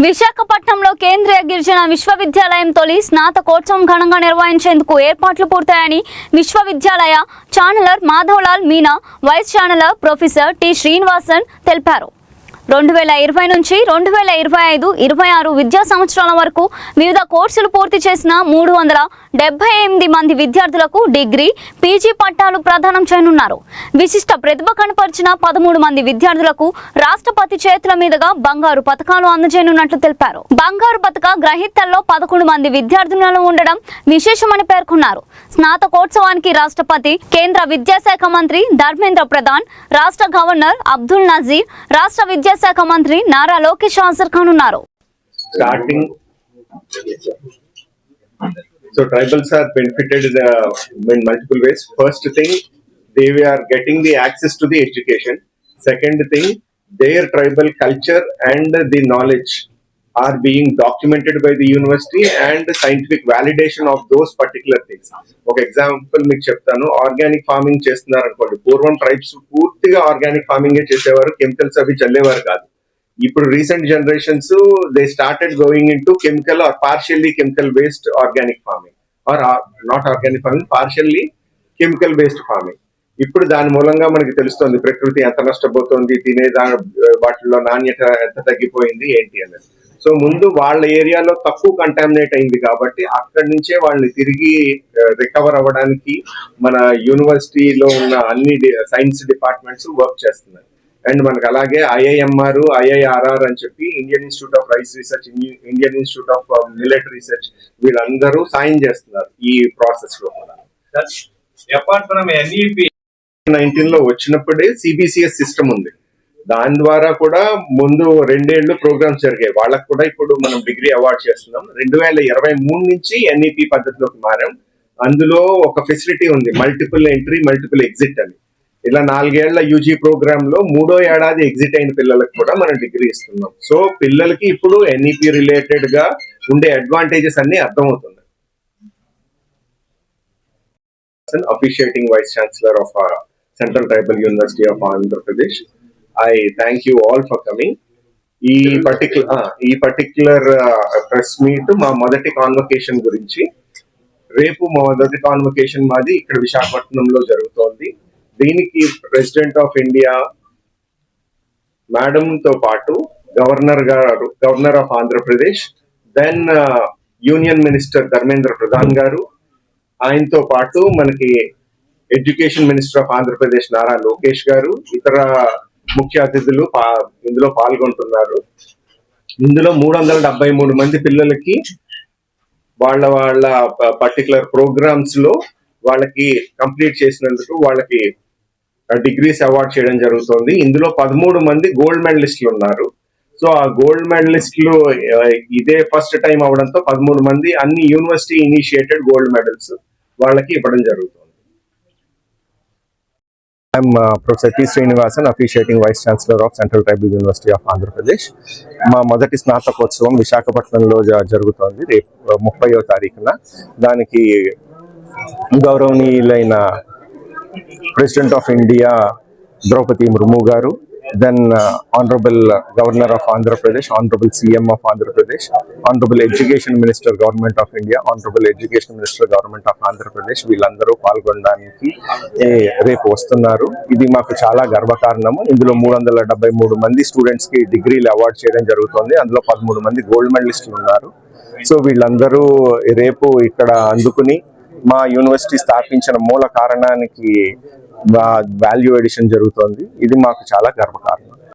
విశాఖపట్నంలో కేంద్రీయ గిరిజన విశ్వవిద్యాలయం తొలి స్నాతకోత్సవం ఘనంగా నిర్వహించేందుకు ఏర్పాట్లు పూర్తయ్యాయని విశ్వవిద్యాలయ chancellor Madhavlal Meena, vice chancellor professor T Srinivasan తెలిపారు. 2020 నుంచి 2025-26 విద్యా సంవత్సరాల వరకు వివిధ కోర్సులు పూర్తి చేసిన 378 మంది విద్యార్థులకు డిగ్రీ, పీజీ పట్టాలు ప్రదానం చేయనున్నారు. విశిష్ట ప్రతిభ కనపరిచిన 13 మంది విద్యార్థులకు రాష్ట్రపతి చేతుల మీదుగా బంగారు పతకాలు అందజేయనున్నట్లు తెలిపారు. బంగారు పతక గ్రహీతల్లో 11 మంది విద్యార్థులు ఉండడం విశేషమని పేర్కొన్నారు. స్నాతకోత్సవానికి రాష్ట్రపతి, కేంద్ర విద్యాశాఖ మంత్రి ధర్మేంద్ర ప్రధాన్, రాష్ట్ర గవర్నర్ అబ్దుల్ నజీర్, రాష్ట్ర విద్యాశాఖ మంత్రి నారా లోకేష్ హాజరు కానున్నారు. So tribals are benefited in multiple ways. First thing, they are getting the access to the education. Second thing, their tribal culture and the knowledge are being documented by the university and the scientific validation of those particular things. ఒక example మీకు చెప్తాను. Organic farming చేస్తున్నారు అనుకోండి. పూర్వం tribes పూర్తిగా organic farming చేసేవారు, chemicals అవి చల్లేవారు కాదు. ఇప్పుడు recent generations they started going in to chemical or partially chemical based organic farming are not organic farming, partially chemical based farming. ఇప్పుడు దాని మూలంగా మనకి తెలుస్తుంది ప్రకృతి ఎంత నష్టపోతుంది, తినే వాటిల్లో నాణ్యత ఎంత తగ్గిపోయింది ఏంటి అనేది. సో ముందు వాళ్ళ ఏరియాలో తక్కువ కంటామినేట్ అయింది కాబట్టి అక్కడి నుంచే వాళ్ళని తిరిగి రికవర్ అవ్వడానికి మన యూనివర్సిటీలో ఉన్న అన్ని సైన్స్ డిపార్ట్మెంట్స్ వర్క్ చేస్తున్నాయి. అండ్ మనకు అలాగే ఐఐఎంఆర్, ఐఐఆర్ఆర్ అని చెప్పి Indian institute of rice research, Indian institute of millet research, వీళ్ళందరూ సాయం చేస్తున్నారు ఈ ప్రాసెస్ లో కూడా. అపార్ట్ ఫ్రమ్ NEP 19 లో వచ్చినప్పుడే సిబిసిఎస్ సిస్టమ్ ఉంది. దాని ద్వారా కూడా ముందు 2 ఏళ్లు ప్రోగ్రామ్స్ జరిగాయి. వాళ్ళకు కూడా ఇప్పుడు మనం డిగ్రీ అవార్డ్ చేస్తున్నాం. 2023 నుంచి NEP పద్ధతిలోకి మారాం. అందులో ఒక ఫెసిలిటీ ఉంది, మల్టిపుల్ ఎంట్రీ మల్టిపుల్ ఎగ్జిట్ అని. ఇలా 4 ఏళ్ల యూజీ ప్రోగ్రామ్ లో 3వ ఏడాది ఎగ్జిట్ అయిన పిల్లలకు కూడా మనం డిగ్రీ ఇస్తున్నాం. సో పిల్లలకి ఇప్పుడు NEP రిలేటెడ్ గా ఉండే అడ్వాంటేజెస్ అన్ని అర్థమవుతున్నాయి. Officiating Vice Chancellor of Central Tribal University of Andhra Pradesh. I thank you all for coming. ఈ పర్టిక్యులర్ ప్రెస్ మీట్ మా మొదటి కాన్వకేషన్ గురించి. రేపు మా మొదటి కాన్వకేషన్ మాది ఇక్కడ విశాఖపట్నంలో జరుగుతోంది. దీనికి ప్రెసిడెంట్ ఆఫ్ ఇండియా మేడం తో పాటు governor of Andhra Pradesh, then union minister Dharmendra Pradhan garu, ఆయనతో పాటు మనకి education minister of Andhra Pradesh Nara Lokesh garu, ఇతర ముఖ్య అతిథులు ఇందులో పాల్గొంటున్నారు. ఇందులో 373 మంది పిల్లలకి వాళ్ళ పర్టికులర్ ప్రోగ్రామ్స్ లో వాళ్ళకి కంప్లీట్ చేసినందుకు వాళ్ళకి డిగ్రీస్ అవార్డ్ చేయడం జరుగుతుంది. ఇందులో 13 మంది గోల్డ్ మెడలిస్టులు ఉన్నారు. సో ఆ గోల్డ్ మెడలిస్టులు ఇదే ఫస్ట్ టైం అవడంతో 13 మంది అన్ని యూనివర్సిటీ ఇనిషియేటెడ్ గోల్డ్ మెడల్స్ వాళ్ళకి ఇవ్వడం జరుగుతుంది. I'm Professor T. Srinivasan, Officiating Vice Chancellor of Central Tribal University of Andhra Pradesh. మా మొదటి స్నాతకోత్సవం విశాఖపట్నంలో జరుగుతోంది రేపు 30వ తారీఖున. దానికి గౌరవనీయులైన president of India Droupadi Murmu garu, then Honorable Governor of Andhra Pradesh, Honorable CM of Andhra Pradesh, Honorable Education Minister Government of India, Honorable Education Minister Government of Andhra Pradesh, వీళ్ళందరూ పాల్గొనడానికి రేపు వస్తున్నారు. ఇది మాకు చాలా గర్వకారణము. ఇందులో 373 మంది స్టూడెంట్స్ కి డిగ్రీలు అవార్డ్ చేయడం జరుగుతుంది. అందులో 13 మంది గోల్డ్ మెడలిస్టులు ఉన్నారు. సో వీళ్ళందరూ రేపు ఇక్కడ అందుకుని మా యూనివర్సిటీ స్థాపించిన మూల కారణానికి వాల్యూ ఎడిషన్ జరుగుతోంది. ఇది మాకు చాలా గర్వకారణం.